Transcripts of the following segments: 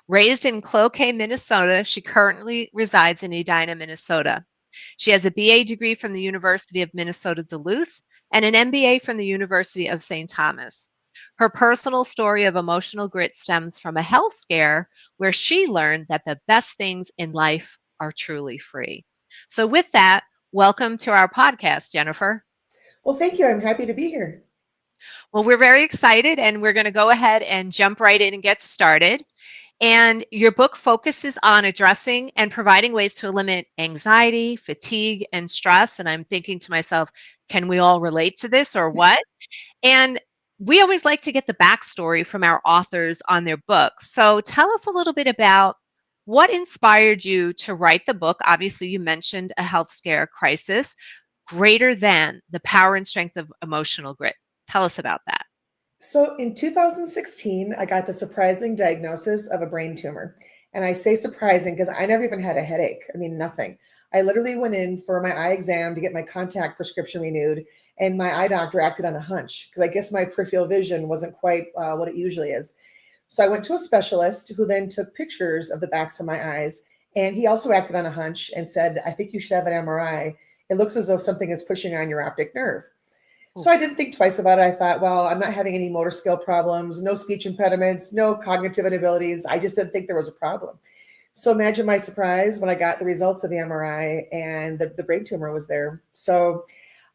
Raised in Cloquet, Minnesota, she currently resides in Edina, Minnesota. She has a BA degree from the University of Minnesota Duluth and an MBA from the University of St. Thomas. Her personal story of emotional grit stems from a health scare where she learned that the best things in life are truly free. So, with that, welcome to our podcast, Jennifer. Well, thank you. I'm happy to be here. Well, we're very excited and we're going to go ahead and jump right in and get started. And your book focuses on addressing and providing ways to eliminate anxiety, fatigue, and stress. And I'm thinking to myself, can we all relate to this or what? And we always like to get the backstory from our authors on their books. So tell us a little bit about what inspired you to write the book. Obviously, you mentioned a health scare crisis, greater than the power and strength of emotional grit. Tell us about that. So in 2016, I got the surprising diagnosis of a brain tumor. And I say surprising because I never even had a headache. I mean, nothing. I literally went in for my eye exam to get my contact prescription renewed, and my eye doctor acted on a hunch because I guess my peripheral vision wasn't quite what it usually is. So I went to a specialist who then took pictures of the backs of my eyes, and he also acted on a hunch and said, I think you should have an MRI. It looks as though something is pushing on your optic nerve. So I Oof. didn't think twice about it. I thought, well, I'm not having any motor skill problems, no speech impediments, no cognitive inabilities. I just didn't think there was a problem. So imagine my surprise when I got the results of the MRI and the brain tumor was there. So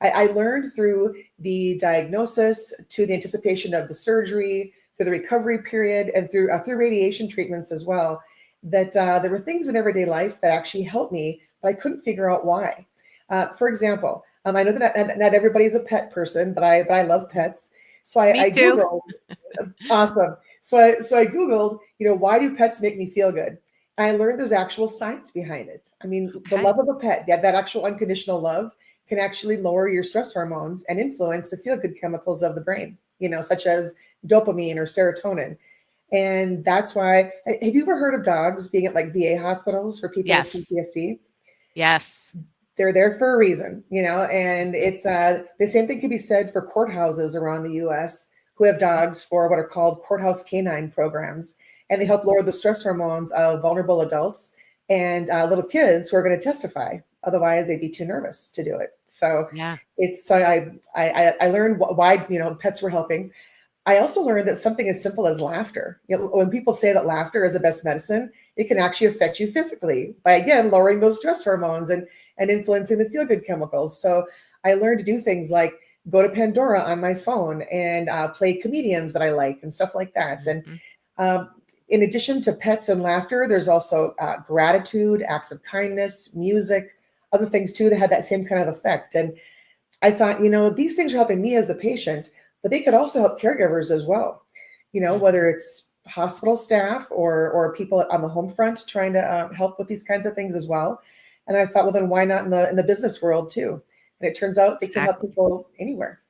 I learned through the diagnosis to the anticipation of the surgery, through the recovery period, and through radiation treatments as well, that there were things in everyday life that actually helped me, but I couldn't figure out why. For example, I know that not everybody's a pet person, but I love pets. So Me I too. Googled, awesome. So I Googled, why do pets make me feel good? And I learned there's actual science behind it. I mean, the Okay. love of a pet, that actual unconditional love can actually lower your stress hormones and influence the feel good chemicals of the brain, such as dopamine or serotonin. And that's why, have you ever heard of dogs being at like VA hospitals for people with Yes. PTSD? Yes. They're there for a reason, and it's the same thing can be said for courthouses around the US who have dogs for what are called courthouse canine programs, and they help lower the stress hormones of vulnerable adults and little kids who are going to testify. Otherwise, they'd be too nervous to do it. So Yeah. it's so I learned why pets were helping. I also learned that something as simple as laughter. When people say that laughter is the best medicine, it can actually affect you physically by again lowering those stress hormones and influencing the feel good chemicals. So I learned to do things like go to Pandora on my phone and play comedians that I like and stuff like that. And Mhm. um, in addition to pets and laughter, there's also gratitude, acts of kindness, music, other things too that had that same kind of effect. And I thought, these things are helping me as the patient, but they could also help caregivers as well. Whether Mhm. it's hospital staff or people on the home front trying to help with these kinds of things as well. And I thought, well, then why not in the business world too? And it turns out they can help Exactly. people anywhere.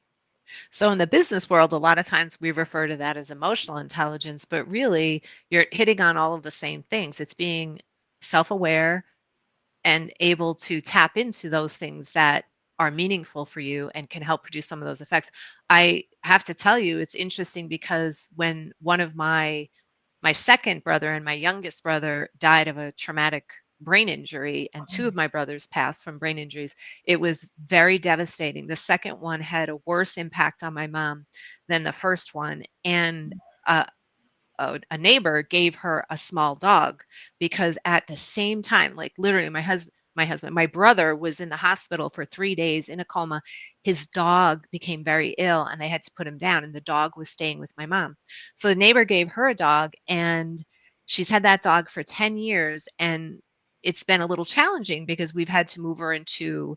So in the business world, a lot of times we refer to that as emotional intelligence, but really you're hitting on all of the same things. It's being self-aware and able to tap into those things that are meaningful for you and can help produce some of those effects. I have to tell you, it's interesting because when one of my second brother and my youngest brother died of a traumatic brain injury, and two of my brothers passed from brain injuries. It was very devastating. The second one had a worse impact on my mom than the first one. And uh, a neighbor gave her a small dog because at the same time, like literally my brother was in the hospital for 3 days in a coma. His dog became very ill and they had to put him down, and the dog was staying with my mom. So the neighbor gave her a dog, and she's had that dog for 10 years. And it's been a little challenging because we've had to move her into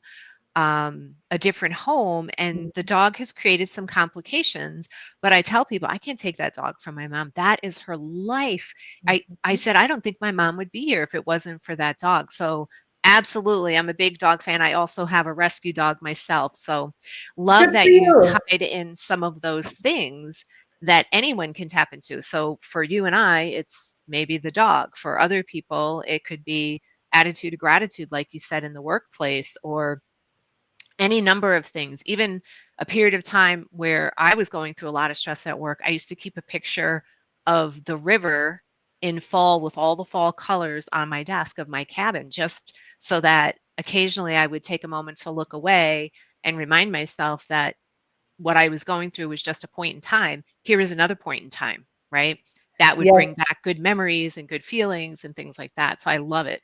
a different home, and the dog has created some complications. But I tell people I can't take that dog from my mom. That is her life. I said I don't think my mom would be here if it wasn't for that dog. So absolutely, I'm a big dog fan. I also have a rescue dog myself. So Good love for that you you. tied in some of those things that anyone can tap into. So for you and I, it's maybe the dog. For other people, it could be attitude of gratitude, like you said, in the workplace, or any number of things. Even a period of time where I was going through a lot of stress at work, I used to keep a picture of the river in fall with all the fall colors on my desk of my cabin, just so that occasionally I would take a moment to look away and remind myself that what I was going through was just a point in time. Here is another point in time, right? That would bring Yes. back good memories and good feelings and things like that. So I love it.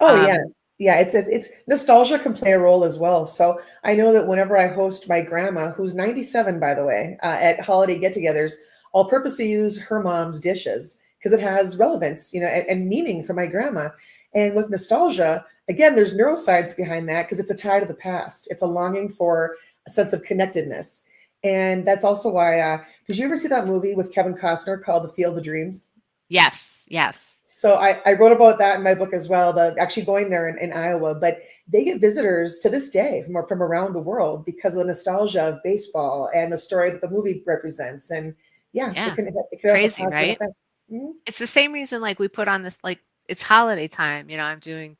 Oh yeah. Um, Yeah, it's nostalgia can play a role as well. So I know that whenever I host my grandma, who's 97 by the way, at holiday get-togethers, I'll purposely use her mom's dishes because it has relevance, and meaning for my grandma. And with nostalgia, again, there's neuroscience behind that because it's a tie to the past. It's a longing for a sense of connectedness. And that's also why, did you ever see that movie with Kevin Costner called The Field of Dreams? yes, yes. So I wrote about that in my book as well, the actually going there in Iowa. But they get visitors to this day from around the world because of the nostalgia of baseball and the story that the movie represents. And yeah, Yeah. it can have a Crazy, positive right? effect. Mhm. It's the same reason like we put on this like it's holiday time, I'm doing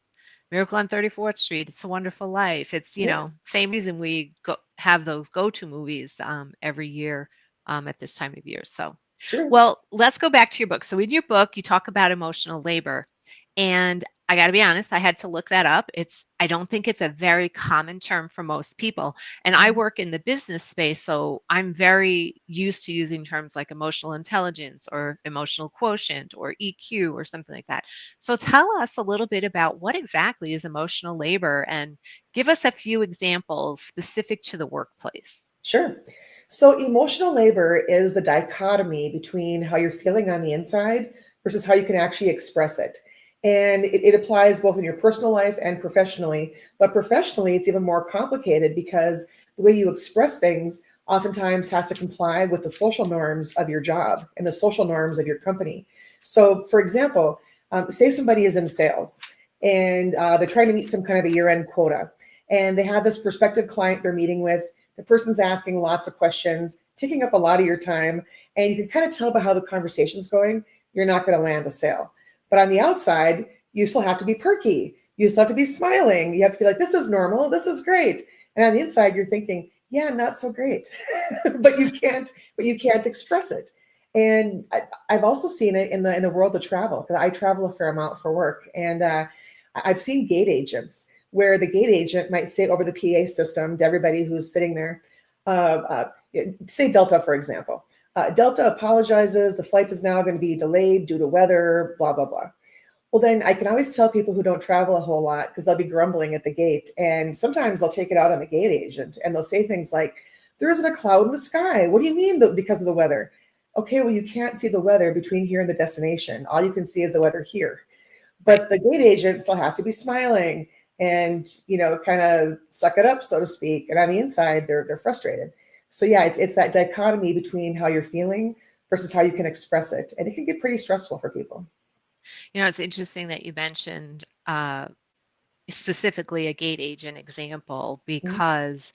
Miracle on 34th Street, It's a Wonderful Life. It's, Yes, same reason we have those go-to movies every year at this time of year. So, it's true. well, let's go back to your book. So, in your book, you talk about emotional labor. And I got to be honest, I had to look that up. I don't think it's a very common term for most people. And I Mhm. work in the business space, so I'm very used to using terms like emotional intelligence or emotional quotient or EQ or something like that. So tell us a little bit about what exactly is emotional labor and give us a few examples specific to the workplace. Sure. So emotional labor is the dichotomy between how you're feeling on the inside versus how you can actually express it. And it applies both in your personal life and professionally. But professionally, it's even more complicated because the way you express things oftentimes has to comply with the social norms of your job and the social norms of your company. So, for example, say somebody is in sales and they're trying to meet some kind of a year end quota, and they have this prospective client they're meeting with. The person's asking lots of questions, taking up a lot of your time, and you can kind of tell by how the conversation's going, you're not going to land a sale. But on the outside, you still have to be perky. You still have to be smiling. You have to be like, this is normal, this is great. And on the inside, you're thinking, yeah, not so great. but you can't express it. And I've also seen it in the world of travel because I travel a fair amount for work, and I've seen gate agents where the gate agent might say over the PA system to everybody who's sitting there, uh, uh, say Delta, for example. Delta apologizes. The flight is now going to be delayed due to weather, blah, blah, blah. Well, then I can always tell people who don't travel a whole lot because they'll be grumbling at the gate. And sometimes they'll take it out on the gate agent and they'll say things like, there isn't a cloud in the sky. What do you mean because of the weather? Okay, well, you can't see the weather between here and the destination. All you can see is the weather here. Right. But the gate agent still has to be smiling and kind of suck it up, so to speak. And on the inside, they're frustrated. So yeah, it's that dichotomy between how you're feeling versus how you can express it, and it can get pretty stressful for people. It's interesting that you mentioned specifically a gate agent example Mhm. because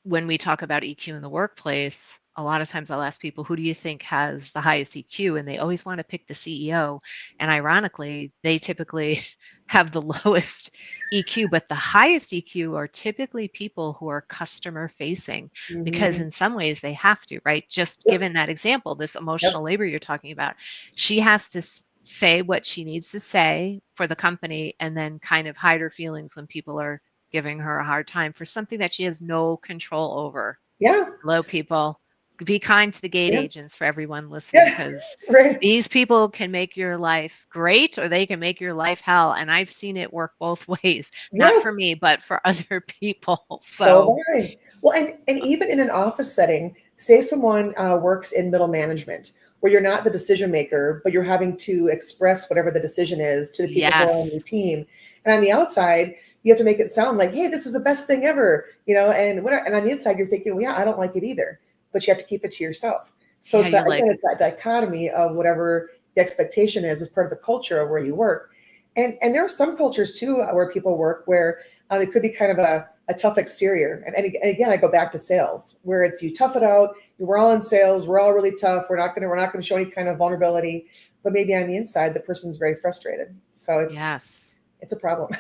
when we talk about EQ in the workplace, a lot of times I'll ask people, who do you think has the highest EQ? And they always want to pick the CEO. And ironically, they typically have the lowest EQ, but the highest EQ are typically people who are customer facing because, Mhm. in some ways, they have to, right? Just Yep. given that example, this Yep. emotional labor you're talking about, she has to say what she needs to say for the company and then kind of hide her feelings when people are giving her a hard time for something that she has no control over. Yeah. Hello, people. Be kind to the gate Yeah. agents for everyone listening Yeah. because Right. these people can make your life great or they can make your life hell. And I've seen it work both ways, not Yes. for me, but for other people. So So, have I. Well, and even in an office setting, say someone works in middle management, where you're not the decision maker, but you're having to express whatever the decision is to the people who are on yes. your team. And on the outside, you have to make it sound like, hey, this is the best thing ever, and on the inside, you're thinking, well, yeah, I don't like it either, but you have to keep it to yourself. So Yeah, it's that you're again, like, it's that dichotomy of whatever the expectation is as part of the culture of where you work. And there are some cultures too where people work where it could be kind of a tough exterior. And again, I go back to sales, where it's you tough it out. We're all in sales. We're all really tough. We're not gonna show any kind of vulnerability. But maybe on the inside, the person's very frustrated. So yes, it's a problem.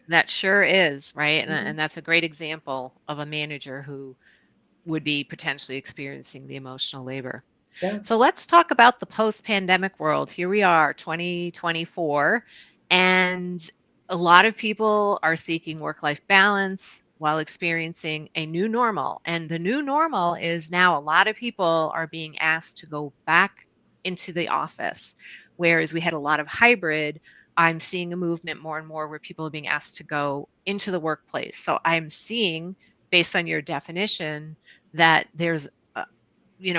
that sure is, right? And, Mhm. and that's a great example of a manager who would be potentially experiencing the emotional labor. Yeah. So let's talk about the post-pandemic world. Here we are, 2024, and a lot of people are seeking work-life balance while experiencing a new normal. And the new normal is now a lot of people are being asked to go back into the office. Whereas we had a lot of hybrid, I'm seeing a movement more and more where people are being asked to go into the workplace. So I'm seeing, based on your definition, that there's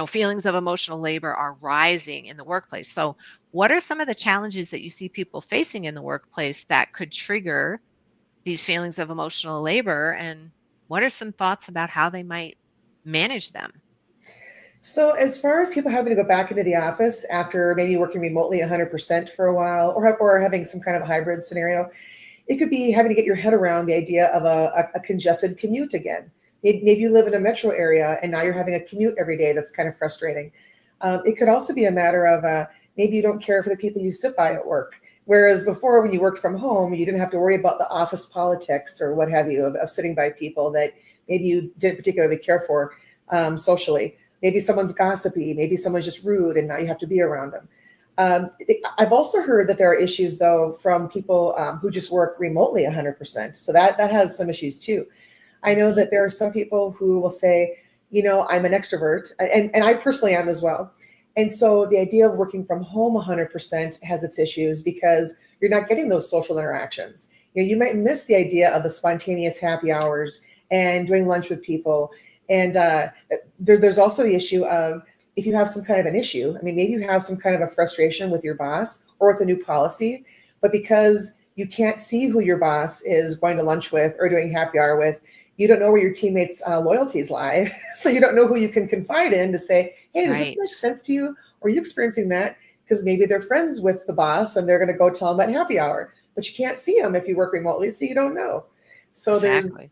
feelings of emotional labor are rising in the workplace. So, what are some of the challenges that you see people facing in the workplace that could trigger these feelings of emotional labor? And what are some thoughts about how they might manage them? So, as far as people having to go back into the office after maybe working remotely 100% for a while, or having some kind of a hybrid scenario, it could be having to get your head around the idea of a congested commute again. Maybe you live in a metro area and now you're having a commute every day that's kind of frustrating. It could also be a matter of maybe you don't care for the people you sit by at work. Whereas before, when you worked from home, you didn't have to worry about the office politics or what have you of sitting by people that maybe you didn't particularly care for socially. Maybe someone's gossipy, maybe someone's just rude, and now you have to be around them. I've also heard that there are issues, though, from people who just work remotely 100%. So that has some issues too. I know Mhm. that there are some people who will say, I'm an extrovert, and I personally am as well. And so the idea of working from home 100% has its issues because you're not getting those social interactions. You might miss the idea of the spontaneous happy hours and doing lunch with people. And there's also the issue of if you have some kind of an issue. I mean, maybe you have some kind of a frustration with your boss or with a new policy, but because you can't see who your boss is going to lunch with or doing happy hour with, you don't know where your teammates' loyalties lie. So you don't know who you can confide in to say, hey, does this Right. make sense to you? Or are you experiencing that? Because maybe they're friends with the boss and they're going to go tell them at happy hour, but you can't see them if you work remotely, so you don't know. So there's, Exactly.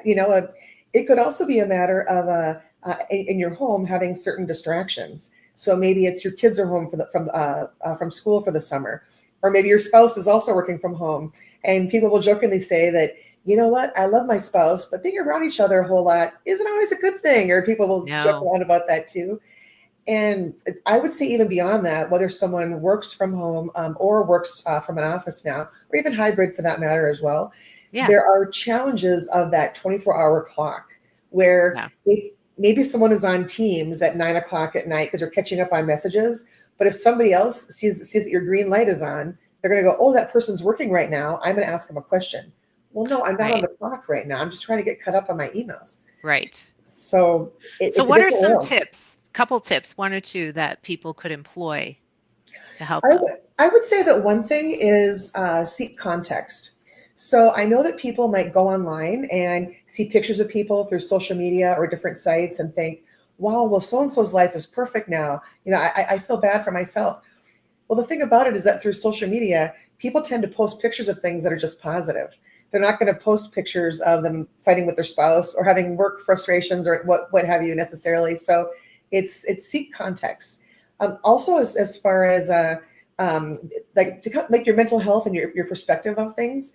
you know, a, it could also be a matter of in your home having certain distractions. So maybe it's your kids are home from school for the summer, or maybe your spouse is also working from home, and people will jokingly say that, you know what, I love my spouse, but being around each other a whole lot isn't always a good thing, or people will joke No. around about that too. And I would say even beyond that, whether someone works from home or works from an office now, or even hybrid for that matter as well, Yeah. there are challenges of that 24-hour clock where Yeah. maybe someone is on Teams at 9 o'clock at night because they're catching up on messages. But if somebody else sees that your green light is on, they're going to go, oh, that person's working right now. I'm going to ask them a question. Well, no, I'm not on Right. the clock right now. I'm just trying to get caught up on my emails. Right. So So, it's a what are different some world. tips, couple tips, one or two that people could employ to help I them? would, I would say that one thing is seek context. So I know that people might go online and see pictures of people through social media or different sites and think, wow, well, so and so's life is perfect now. I feel bad for myself. Well, the thing about it is that through social media, people tend to post pictures of things that are just positive. They're not going to post pictures of them fighting with their spouse or having work frustrations or what have you necessarily. So it's seek context. Also, as far as um, like your mental health and your perspective of things,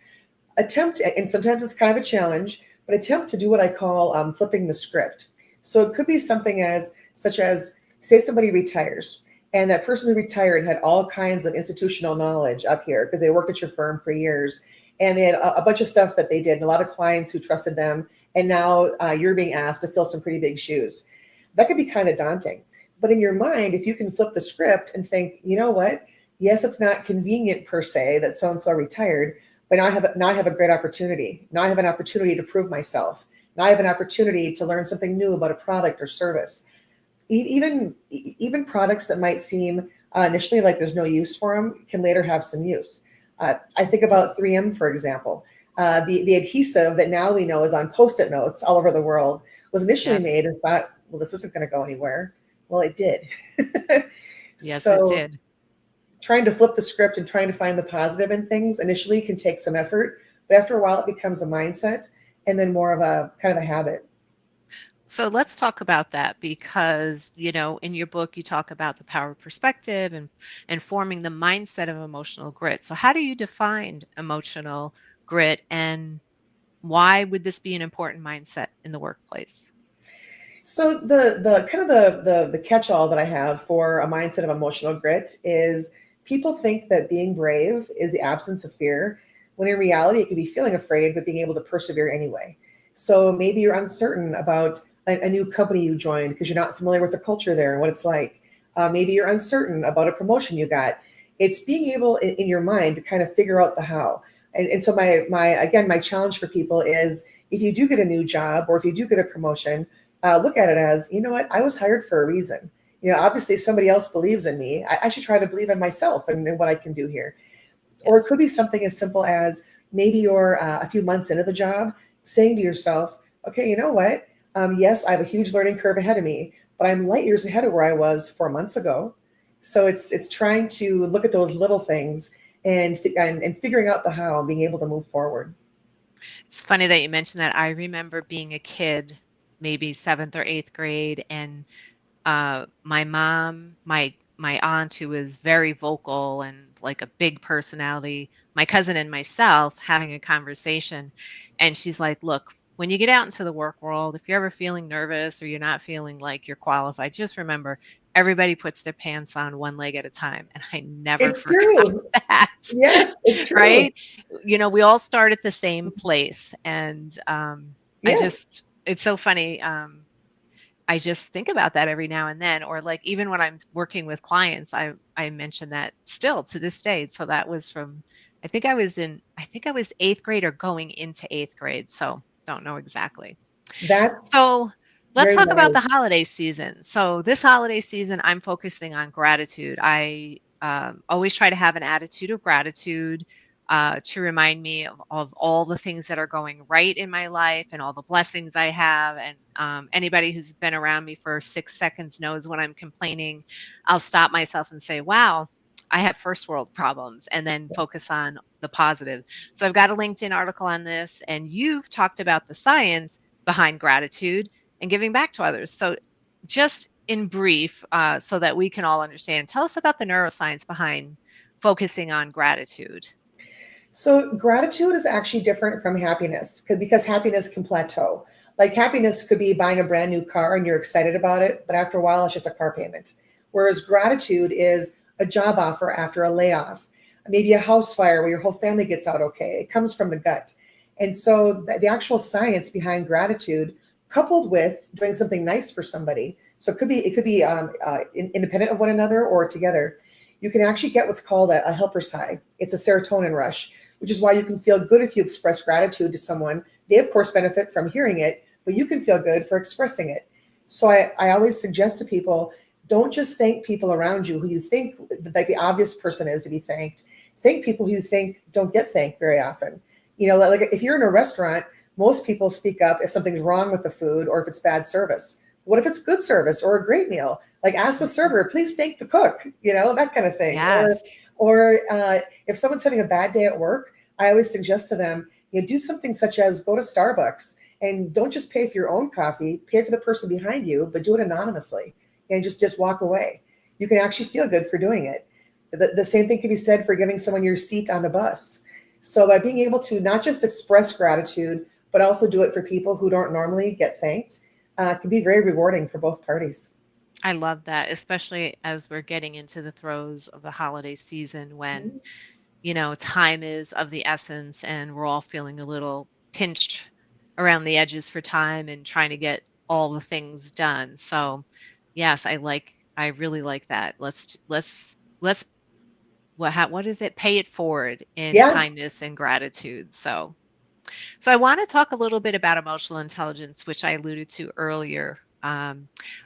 attempt, and sometimes it's kind of a challenge, but attempt to do what I call flipping the script. So it could be something such as, say somebody retires, and that person who retired had all kinds of institutional knowledge up here because they worked at your firm for years, and they had a bunch of stuff that they did, and a lot of clients who trusted them, and now you're being asked to fill some pretty big shoes. That could be kind of daunting. But in your mind, if you can flip the script and think, you know what? Yes, it's not convenient per se that so and so retired, but now I have a great opportunity. Now I have an opportunity to prove myself. Now I have an opportunity to learn something new about a product or service. Even products that might seem initially like there's no use for them can later have some use. I think about 3M, for example. The adhesive that now we know is on Post-it notes all over the world was initially Yes. made and thought, well, this isn't going to go anywhere. Well, it did. Yes, it So did. trying to flip the script and trying to find the positive in things initially can take some effort, but after a while it becomes a mindset and then more of a kind of a habit. So let's talk about that because, in your book you talk about the power of perspective and forming the mindset of emotional grit. So how do you define emotional grit and why would this be an important mindset in the workplace? So the kind of the catch-all that I have for a mindset of emotional grit is people think that being brave is the absence of fear, when in reality it could be feeling afraid but being able to persevere anyway. So maybe you're uncertain about a new company you joined because you're not familiar with the culture there and what it's like. Maybe you're uncertain about a promotion you got. It's being able in your mind to kind of figure out the how. And so my challenge for people is if you do get a new job or if you do get a promotion, look at it as, you know what, I was hired for a reason. Obviously somebody else believes in me. I should try to believe in myself and what I can do here. Or it Yes. could be something as simple as maybe you're a few months into the job, saying to yourself, okay, you know what? Yes, I have a huge learning curve ahead of me, but I'm light years ahead of where I was 4 months ago. So it's trying to look at those little things and figuring out the how and being able to move forward. It's funny that you mentioned that. I remember being a kid, maybe seventh or eighth grade, and my mom, my aunt, who was very vocal and like a big personality, my cousin and myself having a conversation, and she's like, "Look, when you get out into the work world, if you're ever feeling nervous or you're not feeling like you're qualified, just remember everybody puts their pants on one leg at a time." And I never It's forgot true. that, Yes, it's true. right? We all start at the same place, and I Yes, just, it's so funny. I just think about that every now and then, or like even when I'm working with clients, I mention that still to this day. So that was from, I think I was eighth grade or going into eighth grade. So don't know exactly. that's So let's very talk about the wise. holiday season. So this holiday season, I'm focusing on gratitude. I always try to have an attitude of gratitude to remind me of all the things that are going right in my life and all the blessings I have. And anybody who's been around me for 6 seconds knows when I'm complaining, I'll stop myself and say, wow, I have first world problems, and then focus on the positive. So I've got a LinkedIn article on this, and you've talked about the science behind gratitude and giving back to others. So, just in brief, so that we can all understand, tell us about the neuroscience behind focusing on gratitude. So gratitude is actually different from happiness because happiness can plateau. Like happiness could be buying a brand new car and you're excited about it, but after a while it's just a car payment. Whereas gratitude is a job offer after a layoff, maybe a house fire where your whole family gets out okay. It comes from the gut. And so the actual science behind gratitude, coupled with doing something nice for somebody, so it could be independent of one another or together. You can actually get what's called a helper's high. It's a serotonin rush, which is why you can feel good if you express gratitude to someone. They, of course, benefit from hearing it, but you can feel good for expressing it. So I always suggest to people, don't just thank people around you who you think like the obvious person is to be thanked. Thank people who you think don't get thanked very often. Like if you're in a restaurant, most people speak up if something's wrong with the food or if it's bad service. What if it's good service or a great meal? Like ask the Mhm. server, please thank the cook, that kind of thing. Or Yes. or if someone's having a bad day at work, I always suggest to them, do something such as go to Starbucks and don't just pay for your own coffee, pay for the person behind you, but do it anonymously and just walk away. You can actually feel good for doing it. The same thing can be said for giving someone your seat on the bus. So by being able to not just express gratitude, but also do it for people who don't normally get thanked, can be very rewarding for both parties. I love that, especially as we're getting into the throes of the holiday season when, time is of the essence and we're all feeling a little pinched around the edges for time and trying to get all the things done. So, yes, I really like that. Let's what is it? Pay it forward in Yeah, kindness and gratitude. So I want to talk a little bit about emotional intelligence, which I alluded to earlier.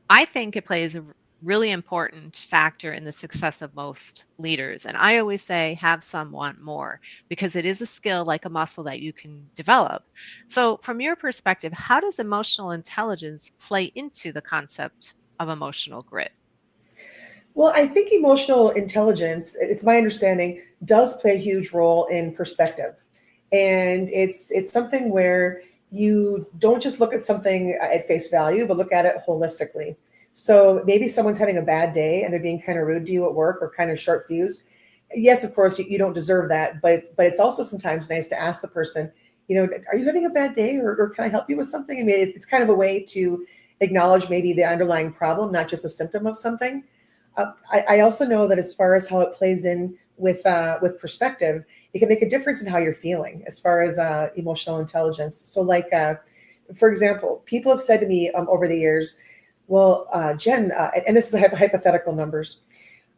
I think it plays a really important factor in the success of most leaders. And I always say, have some, want more, because it is a skill like a muscle that you can develop. So, from your perspective, how does emotional intelligence play into the concept of emotional grit? well, I think emotional intelligence, it's my understanding, does play a huge role in perspective. And it's something where you don't just look at something at face value, but look at it holistically. So maybe someone's having a bad day and they're being kind of rude to you at work or kind of short fused. Yes, of course, you don't deserve that, but it's also sometimes nice to ask the person, are you having a bad day or can I help you with something? I mean, it's kind of a way to acknowledge maybe the underlying problem, not just a symptom of something. I also know that as far as how it plays in with perspective, it can make a difference in how you're feeling as far as emotional intelligence. So, like, for example, people have said to me over the years, well, Jen, and this is hypothetical numbers.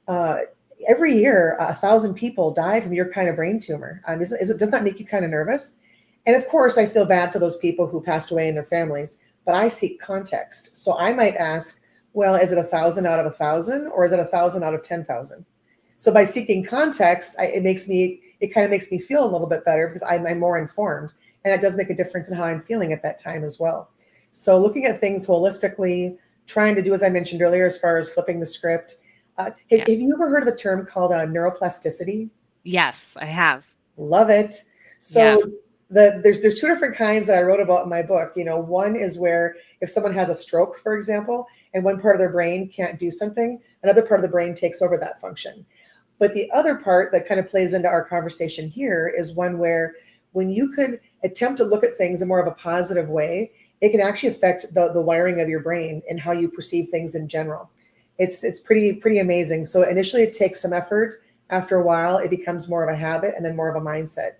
Uh, every year, 1,000 people die from your kind of brain tumor. Doesn't that make you kind of nervous? And of course, I feel bad for those people who passed away and their families, but I seek context. So I might ask, well, is it 1,000 out of 1,000, or is it 1,000 out of 10,000? So by seeking context, it kind of makes me feel a little bit better because I'm more informed, and that does make a difference in how I'm feeling at that time as well. So looking at things holistically, trying to do, as I mentioned earlier, as far as flipping the script. Have you ever heard of the term called neuroplasticity? Yes, I have. Love it. So Yes. there's two different kinds that I wrote about in my book. One is where if someone has a stroke, for example, and one part of their brain can't do something, another part of the brain takes over that function. But the other part that kind of plays into our conversation here is one where when you could attempt to look at things in more of a positive way, it can actually affect the wiring of your brain and how you perceive things in general. It's pretty amazing. So initially it takes some effort. After a while, it becomes more of a habit and then more of a mindset.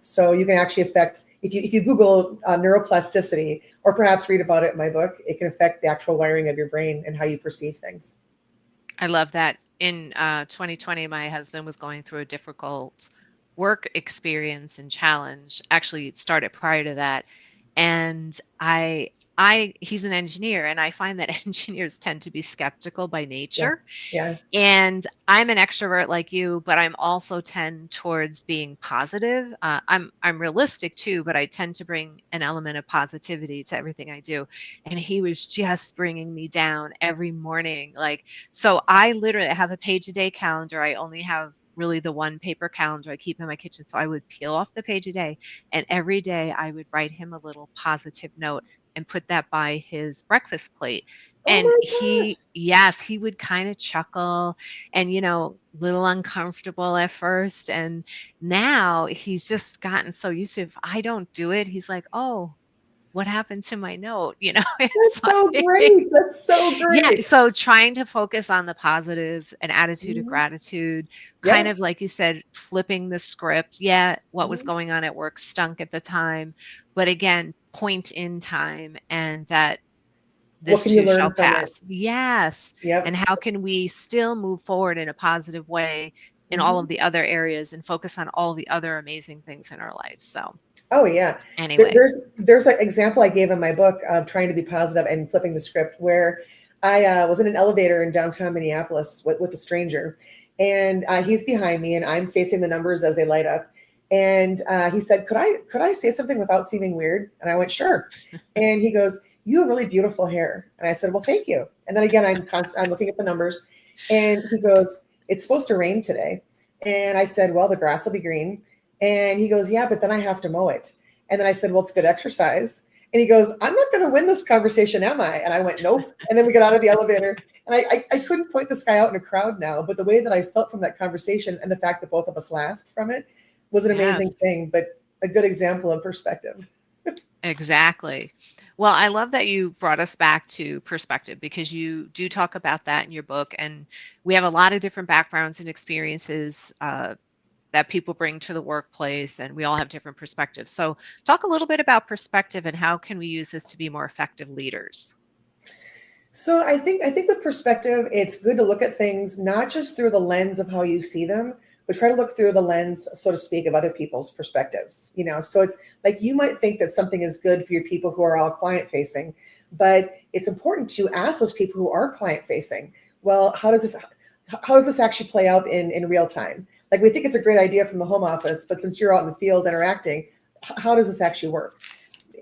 So you can actually affect, if you Google neuroplasticity, or perhaps read about it in my book, it can affect the actual wiring of your brain and how you perceive things. I love that. In 2020, my husband was going through a difficult work experience and challenge. Actually, it started prior to that. And he's an engineer, and I find that engineers tend to be skeptical by Yeah. nature. Yeah. And I'm an extrovert like you, but I'm also tend towards being positive. I'm realistic too, but I tend to bring an element of positivity to everything I do. And he was just bringing me down every morning. Like, so I literally have a page a day calendar. I only have really the one paper calendar I keep in my kitchen. So I would peel off the page a day, and every day I would write him a little positive note and put that by his breakfast plate. Oh And my gosh. yes, he would kind of chuckle and, little uncomfortable at first. And now he's just gotten so used to, if I don't do it, he's like, oh, what happened to my note? It's That's so like, great. That's so yeah. great. So trying to focus on the positives, an attitude of Mhm. gratitude, kind Yeah. of like you said, flipping the script. Yeah, what was Mhm. going on at work stunk at the time. But again, point in time, and that What this can you too shall learn from it? pass. Yes. And Yep. how can we still move forward in a positive way in all of Mhm. the other areas and focus on all the other amazing things in our lives? So, Oh yeah. anyway, There's an example I gave in my book of trying to be positive and flipping the script where I was in an elevator in downtown Minneapolis with a stranger, and he's behind me and I'm facing the numbers as they light up. And he said, "Could I say something without seeming weird?" And I went, "Sure." And he goes, "You have really beautiful hair." And I said, "Well, thank you." And then again, I'm looking at the numbers, and he goes, "It's supposed to rain today." And I said, "Well, the grass will be green." And he goes, "Yeah, but then I have to mow it." And then I said, "Well, it's good exercise." And he goes, "I'm not going to win this conversation, am I?" And I went, "Nope." And then we got out of the elevator, and I couldn't point this guy out in a crowd now, but the way that I felt from that conversation and the fact that both of us laughed from it was an yes, amazing thing, but a good example of perspective. exactly. Well, I love that you brought us back to perspective, because you do talk about that in your book. And we have a lot of different backgrounds and experiences that people bring to the workplace, and we all have different perspectives. So, talk a little bit about perspective and how can we use this to be more effective leaders? So I think with perspective, it's good to look at things not just through the lens of how you see them, but try to look through the lens, so to speak, of other people's perspectives. So it's like you might think that something is good for your people who are all client facing, but it's important to ask those people who are client facing, well, how does this actually play out in real time? Like we think it's a great idea from the home office, but since you're out in the field interacting, how does this actually work?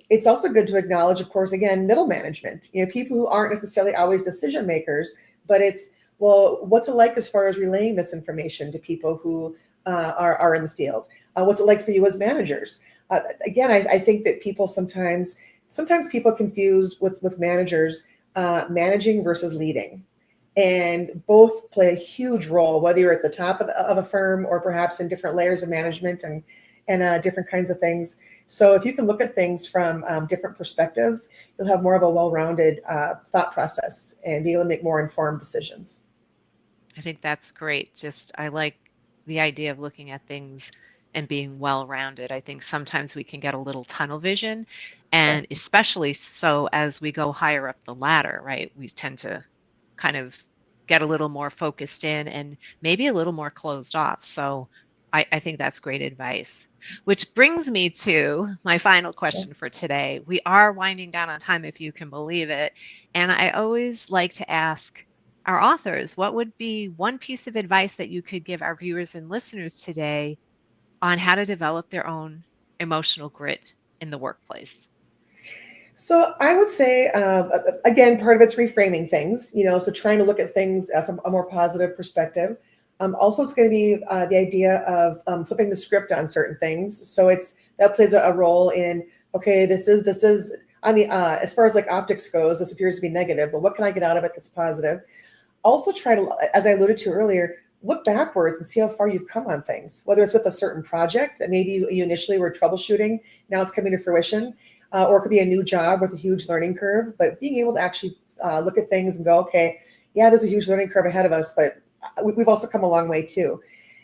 It's also good to acknowledge, of course, again, middle management, people who aren't necessarily always decision makers, but it's, well, what's it like as far as relaying this information to people who are in the field? What's it like for you as managers? Again, I think that people sometimes people confuse with managers managing versus leading. And both play a huge role, whether you're at the top of a firm or perhaps in different layers of management. and different kinds of things. So if you can look at things from different perspectives, you'll have more of a well-rounded thought process and be able to make more informed decisions. I think that's great. Just I like the idea of looking at things and being well-rounded. I think sometimes we can get a little tunnel vision, Yes. and especially so as we go higher up the ladder, right? We tend to kind of get a little more focused in and maybe a little more closed off. So I think that's great advice. Which brings me to my final Yes. question for today. We are winding down on time, if you can believe it. And I always like to ask our authors, what would be one piece of advice that you could give our viewers and listeners today on how to develop their own emotional grit in the workplace? So I would say, again, part of it's reframing things, so trying to look at things from a more positive perspective. Also, it's going to be the idea of flipping the script on certain things. So that plays a role in, okay, this is on the as far as like optics goes, this appears to be negative, but what can I get out of it that's positive? Also, try to, as I alluded to earlier, look backwards and see how far you've come on things, whether it's with a certain project that maybe you initially were troubleshooting, now it's coming to fruition, or it could be a new job with a huge learning curve. But being able to actually look at things and go, okay, yeah, there's a huge learning curve ahead of us, but we've also come a long way too.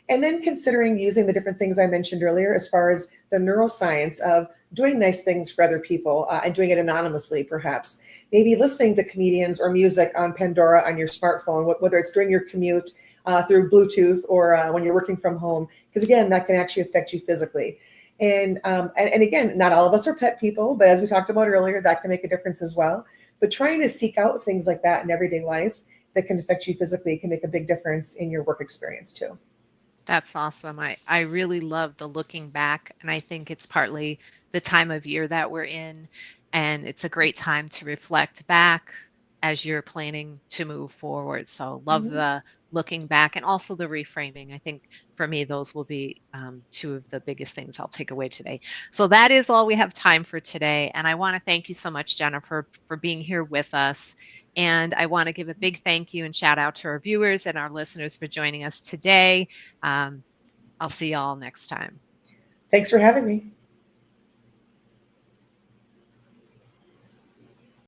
And then considering using the different things I mentioned earlier, as far as the neuroscience of doing nice things for other people and doing it anonymously, perhaps. Maybe listening to comedians or music on Pandora on your smartphone, whether it's during your commute through Bluetooth or when you're working from home, because again, that can actually affect you physically. And again, not all of us are pet people, but as we talked about earlier, that can make a difference as well. But trying to seek out things like that in everyday life that can affect you physically can make a big difference in your work experience too. That's awesome. I really love the looking back, and I think it's partly the time of year that we're in, and it's a great time to reflect back as you're planning to move forward. So love Mhm. the looking back and also the reframing. I think for me, those will be two of the biggest things I'll take away today. So that is all we have time for today. And I want to thank you so much, Jennifer, for being here with us. And I want to give a big thank you and shout out to our viewers and our listeners for joining us today. Um, I'll see y'all next time. Thanks for having me.